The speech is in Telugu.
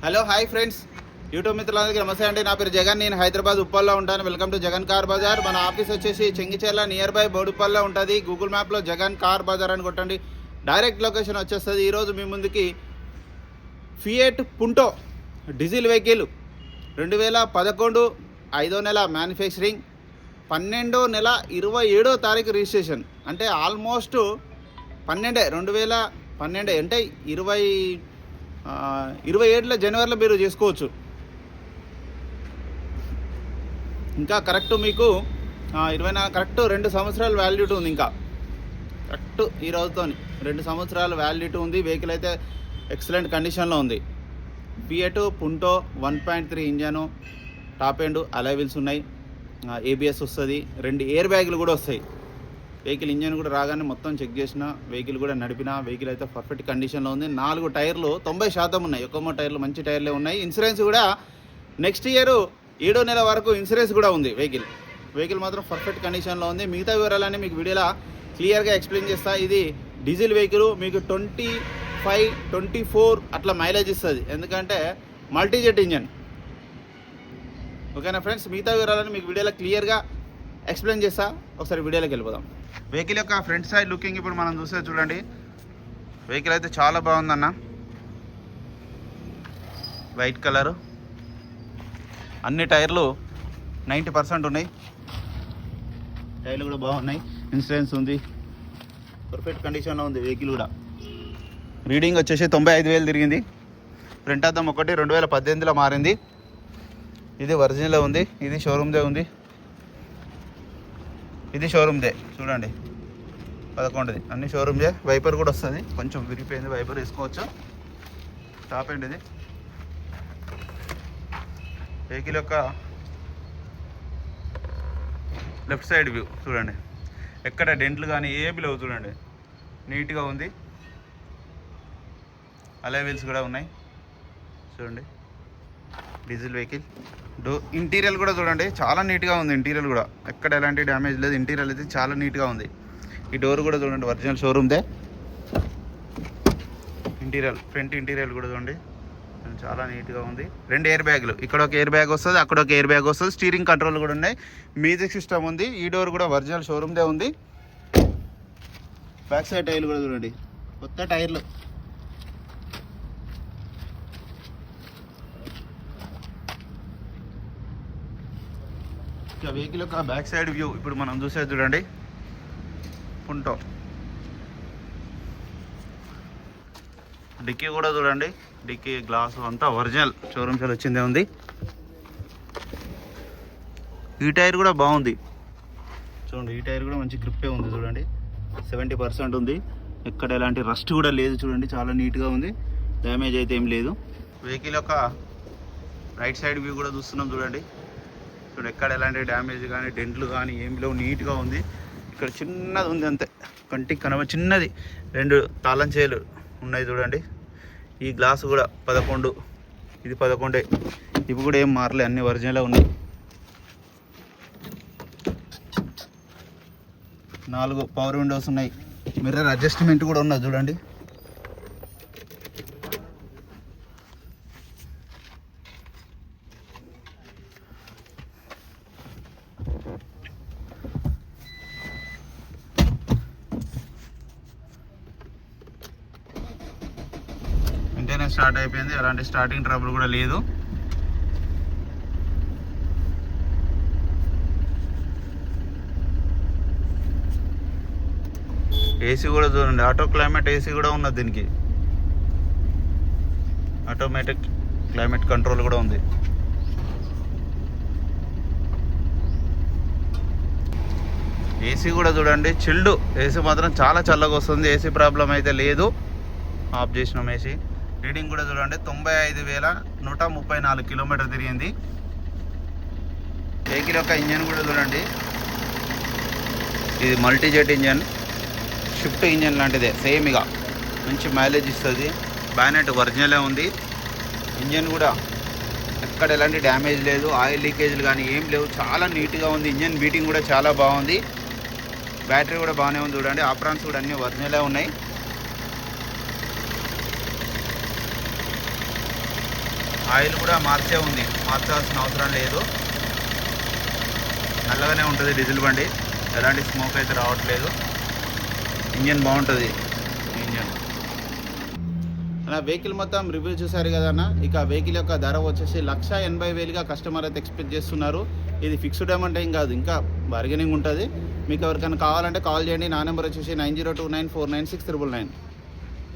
హలో హాయ్ ఫ్రెండ్స్, యూట్యూబ్ మిత్రులందరికీ నమస్తే అండి. నా పేరు జగన్, నేను హైదరాబాద్ ఉప్పల్లో ఉంటాను. Welcome to Jagan car Bazaar. మన ఆఫీస్ వచ్చేసి చెంగిచెర్ల నియర్ బై బోడుప్పల్లో ఉంటుంది. గూగుల్ మ్యాప్లో జగన్ కార్ బజార్ అని కొట్టండి, డైరెక్ట్ లొకేషన్ వచ్చేస్తుంది. ఈరోజు మీ ముందుకి ఫియట్ పుంటో డీజిల్ వెహికల్ 2011 5వ నెల మ్యానుఫ్యాక్చరింగ్, 12వ నెల 27వ తారీఖు రిజిస్ట్రేషన్. అంటే ఆల్మోస్ట్ 2012 అంటే 27 జనవరిలో మీరు చేసుకోవచ్చు. ఇంకా కరెక్ట్ మీకు 24 కరెక్ట్ 2 సంవత్సరాల వ్యాలిడిటీ ఉంది. ఇంకా కరెక్ట్ ఈ రోజుతో 2 సంవత్సరాల వ్యాలిడిటీ ఉంది. వెహికల్ అయితే ఎక్సలెంట్ కండిషన్లో ఉంది. Fiat పుంటో 1.3 engine, top end alloy wheels ఉన్నాయి, ఏబిఎస్ వస్తుంది, 2 ఎయిర్ బ్యాగులు కూడా వస్తాయి. వెహికల్ ఇంజన్ కూడా రాగానే మొత్తం చెక్ చేసిన, వెహికల్ కూడా నడిపిన, వెహికల్ అయితే పర్ఫెక్ట్ కండిషన్లో ఉంది. 4 టైర్లు 90% ఉన్నాయి, ఎక్కువ టైర్లు మంచి టైర్లే ఉన్నాయి. ఇన్సూరెన్స్ కూడా నెక్స్ట్ ఇయర్ 7వ నెల వరకు ఇన్సూరెన్స్ కూడా ఉంది. వెహికల్ మాత్రం పర్ఫెక్ట్ కండిషన్లో ఉంది. మిగతా వివరాలన్నీ మీకు వీడియోలో క్లియర్గా ఎక్స్ప్లెయిన్ చేస్తా. ఇది డీజిల్ వెహికల్, మీకు 25-24 అట్లా మైలేజ్ ఇస్తుంది, ఎందుకంటే మల్టీజెట్ ఇంజన్. ఓకేనా ఫ్రెండ్స్, మిగతా వివరాలను మీకు వీడియోలో క్లియర్గా ఎక్స్ప్లెయిన్ చేస్తా. ఒకసారి వీడియోలోకి వెళ్ళిపోదాం. వెహికల్ యొక్క ఫ్రంట్ సైడ్ లుకింగ్ ఇప్పుడు మనం చూస్తే చూడండి. వెహికల్ అయితే చాలా బాగుందన్న, వైట్ కలరు, అన్ని టైర్లు 90% ఉన్నాయి, టైర్లు కూడా బాగున్నాయి, ఇన్సూరెన్స్ ఉంది, పర్ఫెక్ట్ కండిషన్లో ఉంది. వెహికల్ కూడా రీడింగ్ వచ్చేసి 95,000 తిరిగింది. ఫ్రంట్ అద్దం ఒకటి 2018లో మారింది. ఇది ఒరిజినల్ ఉంది, ఇది షోరూమ్దే ఉంది, ఇది షోరూమ్దే చూడండి. 11ది అన్ని షోరూమ్దే. వైపర్ కూడా వస్తుంది, కొంచెం విరిగిపోయింది, వైపర్ వేసుకోవచ్చు. టాప్ ఎండ్ ఇది. వెహికల్ యొక్క లెఫ్ట్ సైడ్ వ్యూ చూడండి, ఎక్కడ డెంట్లు కానీ ఏమి లేవు చూడండి, నీట్గా ఉంది. అలాయ్ వీల్స్ కూడా ఉన్నాయి చూడండి. Diesel vehicle. ఇంటీరియర్ కూడా చూడండి, చాలా నీట్గా ఉంది. ఇంటీరియర్ కూడా ఎక్కడ ఎలాంటి డ్యామేజ్ లేదు. ఇంటీరియర్ అయితే చాలా నీట్గా ఉంది. ఈ డోర్ కూడా చూడండి, ఒరిజినల్ షోరూమ్దే. ఫ్రంట్ ఇంటీరియర్ కూడా చూడండి, చాలా నీట్గా ఉంది. 2 ఎయిర్ బ్యాగులు, ఇక్కడ ఒక ఎయిర్ బ్యాగ్ వస్తుంది, అక్కడ ఒక ఎయిర్ బ్యాగ్ వస్తుంది. స్టీరింగ్ కంట్రోల్ కూడా ఉన్నాయి, మ్యూజిక్ సిస్టమ్ ఉంది. ఈ డోర్ కూడా ఒరిజినల్ షోరూమ్దే ఉంది. బ్యాక్ సైడ్ టైర్లు కూడా చూడండి, కొత్త టైర్లు. వెహికల్ యొక్క బ్యాక్ సైడ్ వ్యూ ఇప్పుడు మనం చూసేది చూడండి. పుంటో డిక్కీ కూడా చూడండి, డిక్కీ గ్లాసు అంతా ఒరిజినల్ షోరూమ్ సెల్ వచ్చిందే ఉంది. ఈ టైర్ కూడా బాగుంది చూడండి, ఈ టైర్ కూడా మంచి గ్రిప్పే ఉంది చూడండి. 70% ఉంది, ఎక్కడ ఎలాంటి రస్ట్ కూడా లేదు చూడండి, చాలా నీట్గా ఉంది. డ్యామేజ్ అయితే ఏం లేదు. వెహికల్ యొక్క రైట్ సైడ్ వ్యూ కూడా చూస్తున్నాం చూడండి. ఇక్కడ ఎక్కడ ఎలాంటి డ్యామేజ్ కానీ డెంట్లు కానీ ఏం లేవు, నీట్గా ఉంది. ఇక్కడ చిన్నది ఉంది అంతే, కంటికి చిన్నది 2 తాళం చేలు ఉన్నాయి చూడండి. ఈ గ్లాసు కూడా 11, ఇది 11. ఇవి కూడా ఏం మారలే, అన్ని ఒరిజినలే ఉన్నాయి. 4 పవర్ విండోస్ ఉన్నాయి, మిర్రర్ అడ్జస్ట్మెంట్ కూడా ఉన్నది చూడండి. మెయింటెనెన్స్ స్టార్ట్ అయిపోయింది, ఎలాంటి స్టార్టింగ్ ట్రబుల్ కూడా లేదు. ఏసీ కూడా చూడండి, ఆటో క్లైమేట్ ఏసీ కూడా ఉన్నది దీనికి. ఆటోమేటిక్ క్లైమేట్ కంట్రోల్ కూడా ఉంది. ఏసీ కూడా చూడండి, చిల్డ్ ఏసీ మాత్రం చాలా చల్లగా వస్తుంది. ఏసీ ప్రాబ్లం అయితే లేదు. ఆఫ్ చేసినాం ఏసీ. రీడింగ్ కూడా చూడండి, 95,134 కిలోమీటర్ తిరిగింది. వెహికల్ యొక్క ఇంజన్ కూడా చూడండి, ఇది మల్టీజెట్ ఇంజన్, షిఫ్ట్ ఇంజన్ లాంటిదే సేమ్. ఇక మంచి మైలేజ్ ఇస్తుంది. బ్యానెట్ ఒరిజినలే ఉంది. ఇంజన్ కూడా ఎక్కడ ఎలాంటి డ్యామేజ్ లేదు, ఆయిల్ లీకేజ్లు కానీ ఏం లేవు, చాలా నీట్గా ఉంది. ఇంజన్ బీటింగ్ కూడా చాలా బాగుంది. బ్యాటరీ కూడా బాగానే ఉంది చూడండి. ఆప్రాన్స్ కూడా అన్నీ ఒరిజినలే ఉన్నాయి. ఆయిల్ కూడా మార్చే ఉంది, మార్చాల్సిన అవసరం లేదు. నల్లగానే ఉంటుంది డీజిల్ బండి, ఎలాంటి స్మోక్ అయితే రావట్లేదు. ఇంజన్ బాగుంటుంది. ఇంజన్ అలా వెహికల్ మొత్తం రివ్యూ చూసారు కదన్న. ఇక వెహికల్ యొక్క ధర వచ్చేసి 1,80,000గా కస్టమర్ అయితే ఎక్స్పెక్ట్ చేస్తున్నారు. ఇది ఫిక్స్డ్ అమౌంట్ ఏం కాదు, ఇంకా బార్గెనింగ్ ఉంటుంది. మీకు ఎవరికైనా కావాలంటే కాల్ చేయండి. నా నెంబర్ వచ్చేసి 9029496999.